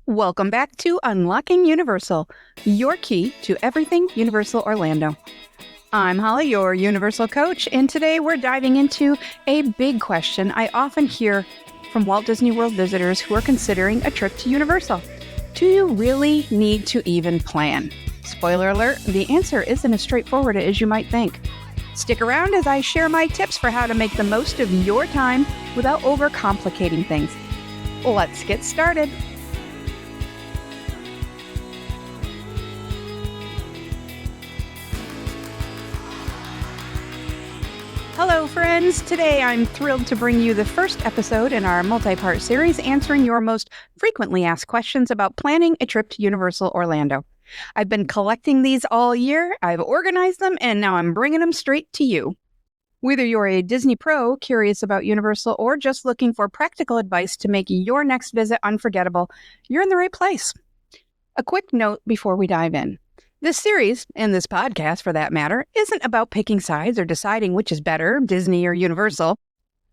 Welcome back to Unlocking Universal, your key to everything Universal Orlando. I'm Holly, your Universal coach, and today we're diving into a big question I often hear from Walt Disney World visitors who are considering a trip to Universal. Do you really need to even plan? Spoiler alert, the answer isn't as straightforward as you might think. Stick around as I share my tips for how to make the most of your time without overcomplicating things. Let's get started. Hello, friends. Today, I'm thrilled to bring you the first episode in our multi-part series answering your most frequently asked questions about planning a trip to Universal Orlando. I've been collecting these all year, I've organized them, and now I'm bringing them straight to you. Whether you're a Disney pro curious about Universal or just looking for practical advice to make your next visit unforgettable, you're in the right place. A quick note before we dive in. This series, and this podcast for that matter, isn't about picking sides or deciding which is better, Disney or Universal.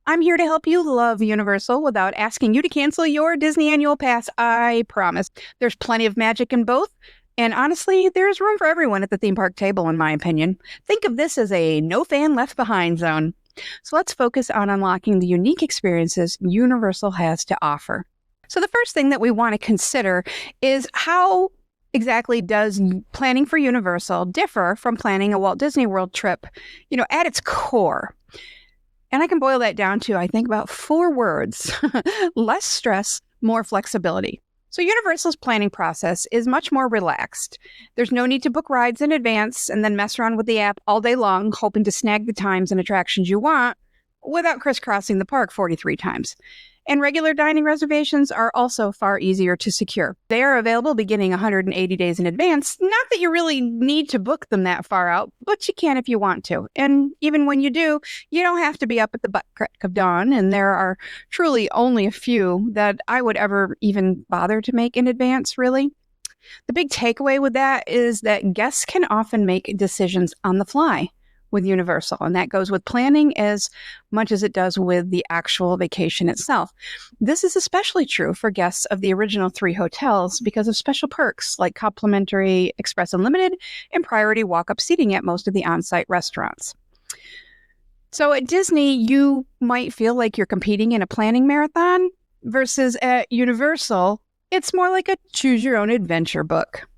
I'm here to help you love Universal without asking you to cancel your Disney annual pass, I promise. There's plenty of magic in both, and honestly, there's room for everyone at the theme park table, in my opinion. Think of this as a no fan left behind zone. So let's focus on unlocking the unique experiences Universal has to offer. So the first thing that we want to consider is how exactly does planning for Universal differ from planning a Walt Disney World trip, at its core? And I can boil that down to, I think, about 4 words. Less stress, more flexibility. So Universal's planning process is much more relaxed. There's no need to book rides in advance and then mess around with the app all day long, hoping to snag the times and attractions you want without crisscrossing the park 43 times. And regular dining reservations are also far easier to secure. They are available beginning 180 days in advance. Not that you really need to book them that far out, but you can if you want to. And even when you do, you don't have to be up at the butt crack of dawn. And there are truly only a few that I would ever even bother to make in advance, really. The big takeaway with that is that guests can often make decisions on the fly with Universal, and that goes with planning as much as it does with the actual vacation itself. This is especially true for guests of the original 3 hotels because of special perks like complimentary Express Unlimited and priority walk-up seating at most of the on-site restaurants. So at Disney, you might feel like you're competing in a planning marathon versus at Universal, it's more like a choose-your-own-adventure book.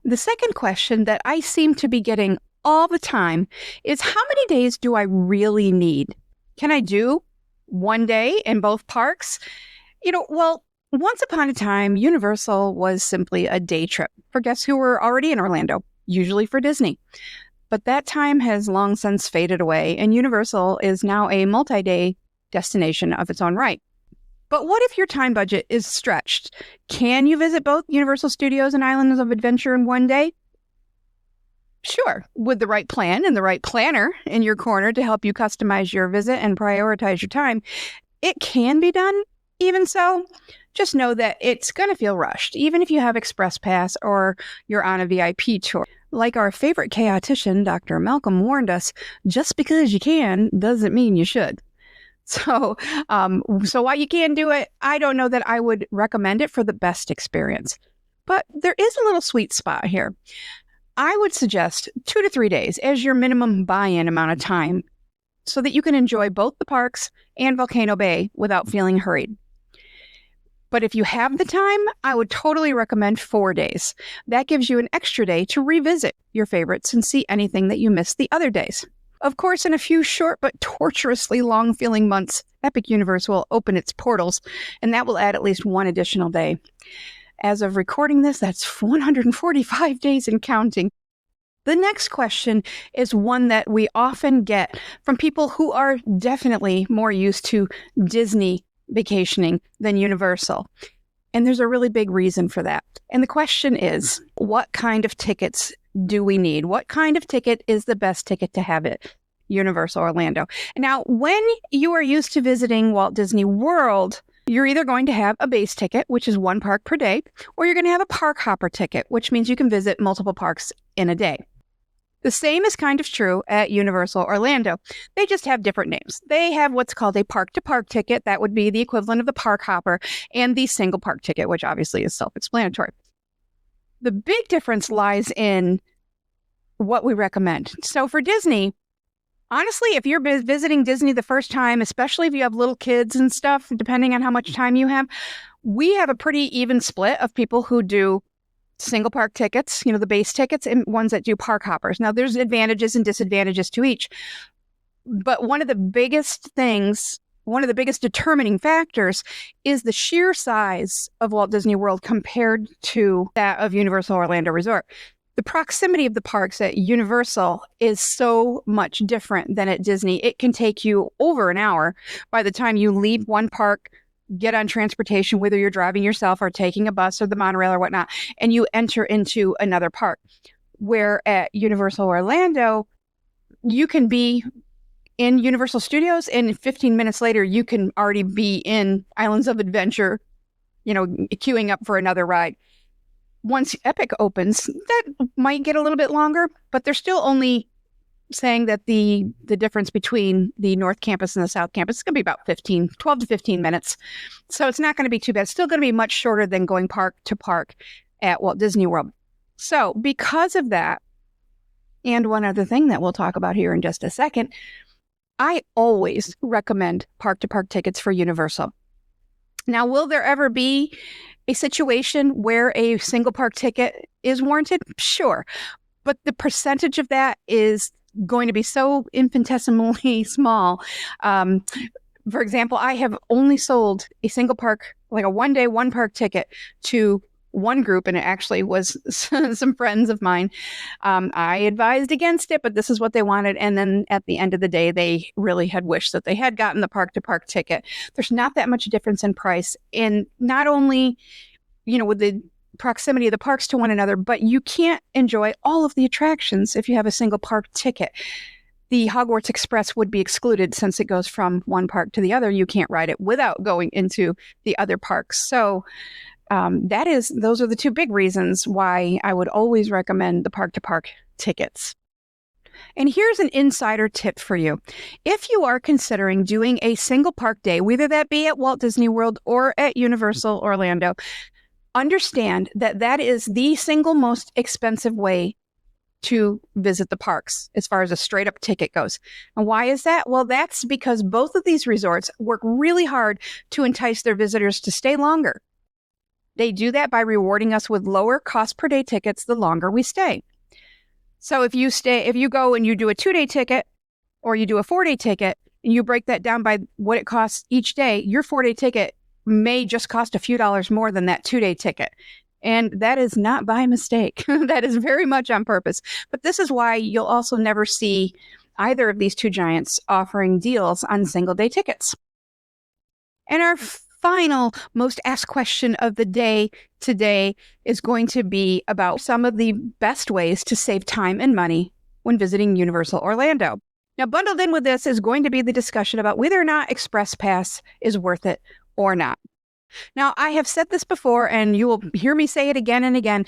The second question that I seem to be getting all the time is, how many days do I really need? Can I do one day in both parks? Well, once upon a time, Universal was simply a day trip for guests who were already in Orlando, usually for Disney. But that time has long since faded away, and Universal is now a multi-day destination of its own right. But what if your time budget is stretched? Can you visit both Universal Studios and Islands of Adventure in one day? Sure, with the right plan and the right planner in your corner to help you customize your visit and prioritize your time, it can be done. Even so, just know that it's going to feel rushed, even if you have Express Pass or you're on a VIP tour. Like our favorite chaotician, Dr. Malcolm, warned us, just because you can doesn't mean you should. So while you can do it, I don't know that I would recommend it for the best experience. But there is a little sweet spot here. I would suggest 2 to 3 days as your minimum buy-in amount of time so that you can enjoy both the parks and Volcano Bay without feeling hurried. But if you have the time, I would totally recommend 4 days. That gives you an extra day to revisit your favorites and see anything that you missed the other days. Of course, in a few short but torturously long-feeling months, Epic Universe will open its portals, and that will add at least 1 additional day. As of recording this, that's 145 days and counting. The next question is one that we often get from people who are definitely more used to Disney vacationing than Universal. And there's a really big reason for that. And the question is, what kind of tickets do we need? What kind of ticket is the best ticket to have at Universal Orlando? Now, when you are used to visiting Walt Disney World, you're either going to have a base ticket, which is 1 park per day, or you're going to have a park hopper ticket, which means you can visit multiple parks in a day. The same is kind of true at Universal Orlando. They just have different names. They have what's called a park-to-park ticket. That would be the equivalent of the park hopper, and the single park ticket, which obviously is self-explanatory. The big difference lies in what we recommend. So for Disney, honestly, if you're visiting Disney the first time, especially if you have little kids and stuff, depending on how much time you have, we have a pretty even split of people who do single park tickets, the base tickets, and ones that do park hoppers. Now, there's advantages and disadvantages to each. But one of the biggest determining factors is the sheer size of Walt Disney World compared to that of Universal Orlando Resort. The proximity of the parks at Universal is so much different than at Disney. It can take you over an hour by the time you leave one park, get on transportation, whether you're driving yourself or taking a bus or the monorail or whatnot, and you enter into another park. Where at Universal Orlando, you can be in Universal Studios, and 15 minutes later, you can already be in Islands of Adventure, queuing up for another ride. Once Epic opens, that might get a little bit longer, but they're still only saying that the difference between the North Campus and the South Campus is going to be about 12 to 15 minutes. So it's not going to be too bad. It's still going to be much shorter than going park to park at Walt Disney World. So because of that, and one other thing that we'll talk about here in just a second, I always recommend park-to-park tickets for Universal. Now, will there ever be a situation where a single park ticket is warranted? Sure. But the percentage of that is going to be so infinitesimally small. For example, I have only sold a single park, like a one-day, one-park ticket to one group, and it actually was some friends of mine. I advised against it, but this is what they wanted. And then at the end of the day, they really had wished that they had gotten the park-to-park ticket. There's not that much difference in price. And not only, with the proximity of the parks to one another, but you can't enjoy all of the attractions if you have a single park ticket. The Hogwarts Express would be excluded since it goes from one park to the other. You can't ride it without going into the other parks. So those are the two big reasons why I would always recommend the park-to-park tickets. And here's an insider tip for you. If you are considering doing a single park day, whether that be at Walt Disney World or at Universal Orlando, understand that that is the single most expensive way to visit the parks as far as a straight up ticket goes. And why is that? Well, that's because both of these resorts work really hard to entice their visitors to stay longer. They do that by rewarding us with lower cost per day tickets the longer we stay. So if you go and you do a 2-day ticket or you do a 4-day ticket and you break that down by what it costs each day, your 4-day ticket may just cost a few dollars more than that 2-day ticket. And that is not by mistake. That is very much on purpose. But this is why you'll also never see either of these two giants offering deals on single day tickets. And our final most asked question of the day today is going to be about some of the best ways to save time and money when visiting Universal Orlando. Now, bundled in with this is going to be the discussion about whether or not Express Pass is worth it or not. Now, I have said this before, and you will hear me say it again and again.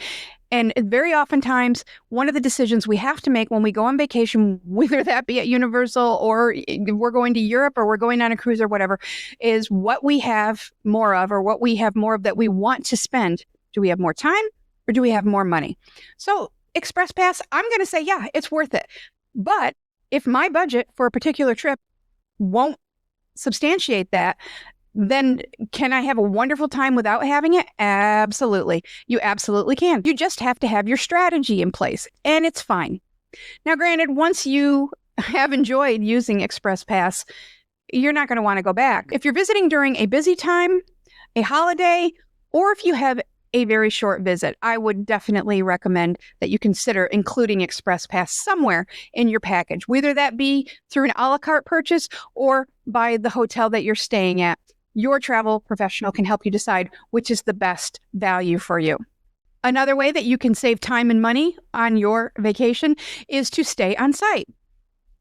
And very oftentimes, one of the decisions we have to make when we go on vacation, whether that be at Universal or we're going to Europe or we're going on a cruise or whatever, is what we have more of or what we have more of that we want to spend. Do we have more time or do we have more money? So Express Pass, I'm going to say, yeah, it's worth it. But if my budget for a particular trip won't substantiate that, then can I have a wonderful time without having it? Absolutely. You absolutely can. You just have to have your strategy in place, and it's fine. Now, granted, once you have enjoyed using Express Pass, you're not going to want to go back. If you're visiting during a busy time, a holiday, or if you have a very short visit, I would definitely recommend that you consider including Express Pass somewhere in your package, whether that be through an a la carte purchase or by the hotel that you're staying at. Your travel professional can help you decide which is the best value for you. Another way that you can save time and money on your vacation is to stay on site.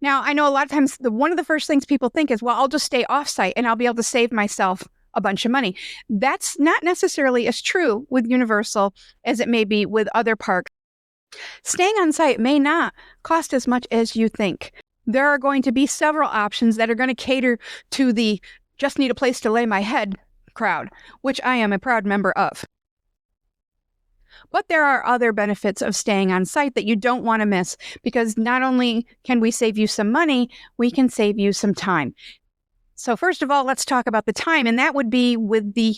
Now, I know a lot of times one of the first things people think is, well, I'll just stay off site and I'll be able to save myself a bunch of money. That's not necessarily as true with Universal as it may be with other parks. Staying on site may not cost as much as you think. There are going to be several options that are going to cater to the just need a place to lay my head crowd, which I am a proud member of. But there are other benefits of staying on site that you don't want to miss, because not only can we save you some money, we can save you some time. So first of all, let's talk about the time, and that would be with the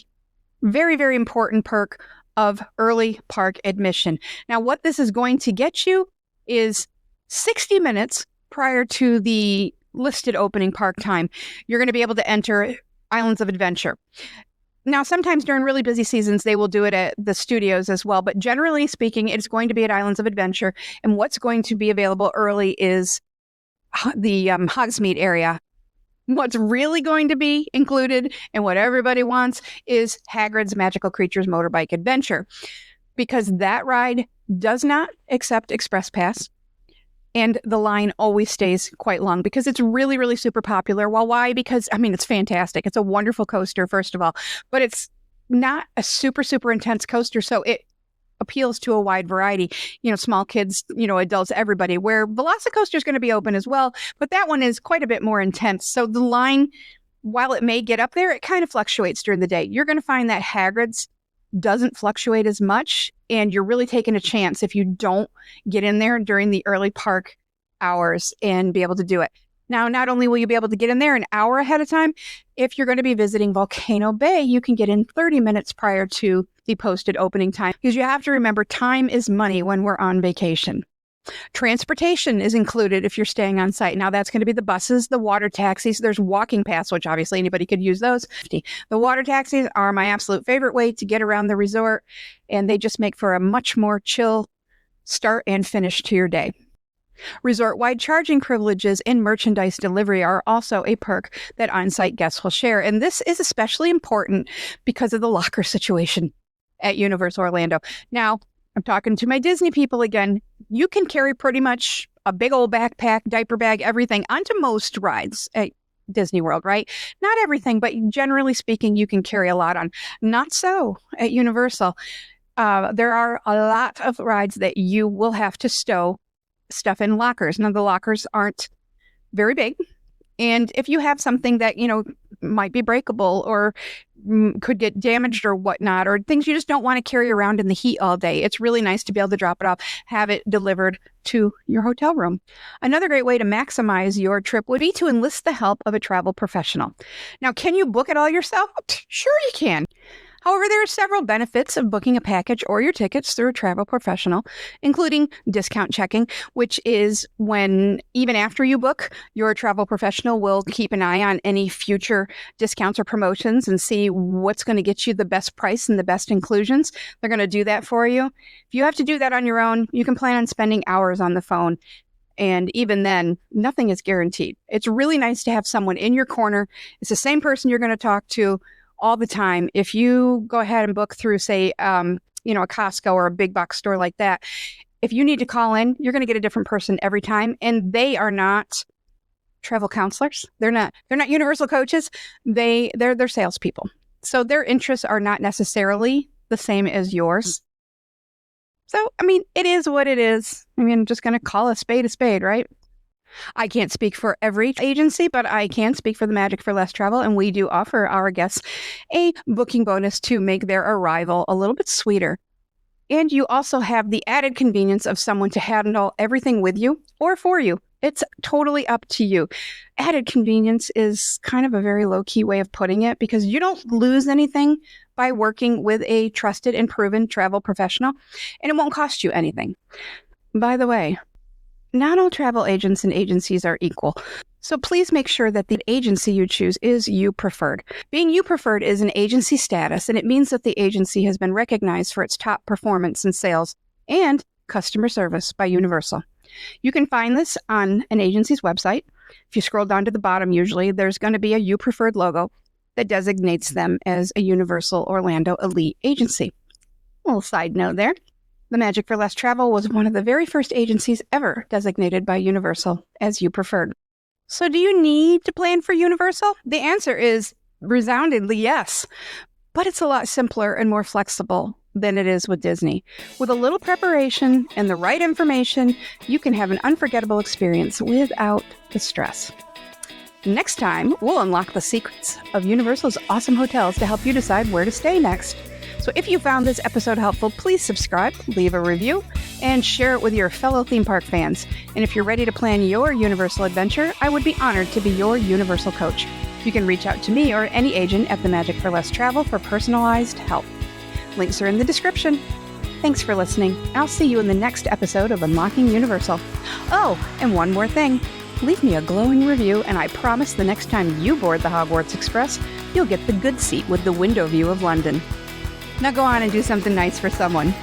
very, very important perk of early park admission. Now, what this is going to get you is 60 minutes prior to the listed opening park time. You're going to be able to enter Islands of Adventure. Now, sometimes during really busy seasons, they will do it at the studios as well. But generally speaking, it's going to be at Islands of Adventure. And what's going to be available early is the Hogsmeade area. What's really going to be included and what everybody wants is Hagrid's Magical Creatures Motorbike Adventure, because that ride does not accept Express Pass. And the line always stays quite long because it's really, really super popular. Well, why? Because, I mean, it's fantastic. It's a wonderful coaster, first of all, but it's not a super, super intense coaster. So it appeals to a wide variety, small kids, adults, everybody, where Velocicoaster is going to be open as well. But that one is quite a bit more intense. So the line, while it may get up there, it kind of fluctuates during the day. You're going to find that Hagrid's doesn't fluctuate as much, and you're really taking a chance if you don't get in there during the early park hours and be able to do it. Now, not only will you be able to get in there an hour ahead of time, if you're going to be visiting Volcano Bay, you can get in 30 minutes prior to the posted opening time, because you have to remember time is money when we're on vacation. Transportation is included if you're staying on site. Now, that's going to be the buses, the water taxis. There's walking paths, which obviously anybody could use those. The water taxis are my absolute favorite way to get around the resort, and they just make for a much more chill start and finish to your day. Resort-wide charging privileges and merchandise delivery are also a perk that on-site guests will share. And this is especially important because of the locker situation at Universal Orlando. Now, I'm talking to my Disney people again. You can carry pretty much a big old backpack, diaper bag, everything onto most rides at Disney World, right? Not everything, but generally speaking, you can carry a lot on. Not so at Universal. There are a lot of rides that you will have to stow stuff in lockers. Now, the lockers aren't very big. And if you have something that, might be breakable or could get damaged or whatnot, or things you just don't want to carry around in the heat all day, it's really nice to be able to drop it off, have it delivered to your hotel room. Another great way to maximize your trip would be to enlist the help of a travel professional. Now, can you book it all yourself? Sure you can. However, there are several benefits of booking a package or your tickets through a travel professional, including discount checking, which is when, even after you book, your travel professional will keep an eye on any future discounts or promotions and see what's going to get you the best price and the best inclusions. They're going to do that for you. If you have to do that on your own, you can plan on spending hours on the phone. And even then, nothing is guaranteed. It's really nice to have someone in your corner. It's the same person you're going to talk to all the time. If you go ahead and book through, say, a Costco or a big box store like that, if you need to call in, you're going to get a different person every time. And they are not travel counselors. They're not Universal coaches. They're salespeople. So their interests are not necessarily the same as yours. So, it is what it is. I'm just going to call a spade, right? I can't speak for every agency, but I can speak for the Magic for Less Travel, and we do offer our guests a booking bonus to make their arrival a little bit sweeter. And you also have the added convenience of someone to handle everything with you or for you. It's totally up to you. Added convenience is kind of a very low-key way of putting it, because you don't lose anything by working with a trusted and proven travel professional, and it won't cost you anything. By the way, not all travel agents and agencies are equal. So please make sure that the agency you choose is You Preferred. Being You Preferred is an agency status, and it means that the agency has been recognized for its top performance in sales and customer service by Universal. You can find this on an agency's website. If you scroll down to the bottom, usually there's going to be a You Preferred logo that designates them as a Universal Orlando Elite agency. A little side note there. The Magic for Less Travel was one of the very first agencies ever designated by Universal as You Preferred. So do you need to plan for Universal? The answer is resoundingly yes, but it's a lot simpler and more flexible than it is with Disney. With a little preparation and the right information, you can have an unforgettable experience without the stress. Next time, we'll unlock the secrets of Universal's awesome hotels to help you decide where to stay next. So if you found this episode helpful, please subscribe, leave a review, and share it with your fellow theme park fans. And if you're ready to plan your Universal adventure, I would be honored to be your Universal coach. You can reach out to me or any agent at the Magic for Less Travel for personalized help. Links are in the description. Thanks for listening. I'll see you in the next episode of Unlocking Universal. Oh, and one more thing. Leave me a glowing review, and I promise the next time you board the Hogwarts Express, you'll get the good seat with the window view of London. Now go on and do something nice for someone.